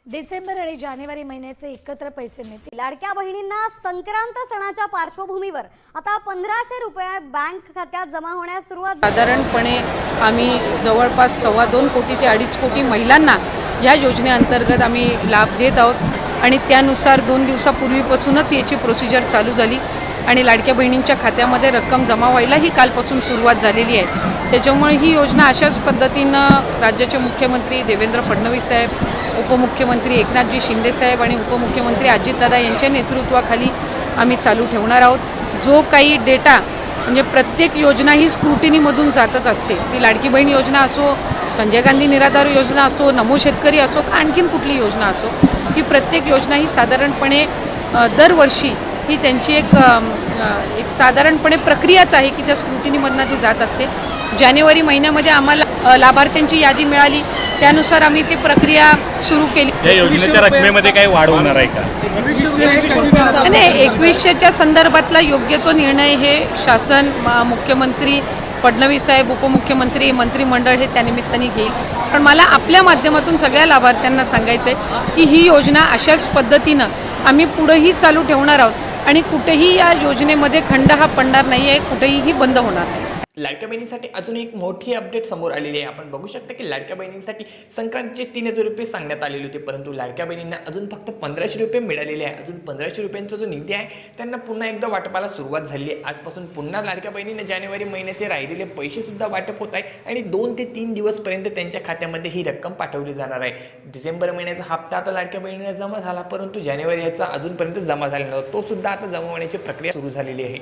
डिसेंबर आणि जानेवारी महिन्याचे एकत्र पैसे मिळतील। लाडक्या बहिणींना संक्रांत सणाच्या पार्श्वभूमीवर आता 1500 रुपये बँक खात्यात जमा होण्यास सुरुवात झाली। साधारणपणे आम्ही जवळपास 2.25 कोटी ते 2.5 कोटी महिलांना या योजनेअंतर्गत आम्ही लाभ देत आहोत आणि त्यानुसार 2 दिवसापूर्वीपासूनच याची प्रोसिजर चालू झाली आणि लाडक्या बहिणींच्या खात्यामध्ये रक्कम जमा व्हायलाही कालपासून सुरुवात झालेली आहे। त्याच्यामुळे ही योजना अशाच पद्धतीनं राज्याचे मुख्यमंत्री देवेंद्र फडणवीस साहेब, उपमुख्यमंत्री एकनाथजी शिंदे साहेब आणि उपमुख्यमंत्री अजितदादा यांच्या नेतृत्वाखाली आम्ही चालू ठेवणार आहोत। जो काही डेटा म्हणजे प्रत्येक योजना ही स्क्रुटिनीमधून जातच असते, ती लाडकी बहीण योजना असो, संजय गांधी निराधार योजना असो, नमो शेतकरी असो का आणखीन कुठली योजना असो, ही प्रत्येक योजना ही साधारणपणे दरवर्षी ही त्यांची एक साधारणपणे प्रक्रियाच आहे की त्या स्क्रुटिनीमधनं ती जात असते। जानेवारी महिन्यामध्ये आम्हाला लाभार्थ्यांची यादी मिळाली, त्यानुसार आम्ही ती प्रक्रिया सुरू केली। या योजनेच्या रकमेमध्ये काही वाढ होणार आहे का? नाही, 2100च्या संदर्भातला योग्य तो निर्णय हे शासन, मुख्यमंत्री फडणवीस साहेब, उपमुख्यमंत्री, मंत्रिमंडळ हे त्यानिमित्ताने घेईल। पण मला आपल्या माध्यमातून सगळ्या लाभार्थ्यांना सांगायचं आहे की ही योजना अशाच पद्धतीनं आम्ही पुढेही चालू ठेवणार आहोत आणि कुठेही या योजनेमध्ये खंड हा पडणार नाही आहे, कुठेही ही बंद होणार नाही। लाडक्या बहिणींसाठी अजून एक मोठी अपडेट समोर आलेली आहे। आपण बघू शकता की लाडक्या बहिणींसाठी संक्रांतीचे 3000 रुपये सांगण्यात आलेले होते, परंतु लाडक्या बहिणींना अजून फक्त 1500 रुपये मिळालेले आहे। अजून 1500 रुपयांचा जो निधी आहे त्यांना पुन्हा एकदा वाटपाला सुरुवात झाली आहे। आजपासून पुन्हा लाडक्या बहिणींना जानेवारी महिन्याचे राहिलेले पैसे सुद्धा वाटप होत आहे आणि 2 ते 3 दिवसपर्यंत त्यांच्या खात्यामध्ये ही रक्कम पाठवली जाणार आहे। डिसेंबर महिन्याचा हप्ता आता लाडक्या बहिणींना जमा झाला, परंतु जानेवारी याचा अजूनपर्यंत जमा झाला नव्हता, तो सुद्धा आता जमा होण्याची प्रक्रिया सुरू झालेली आहे।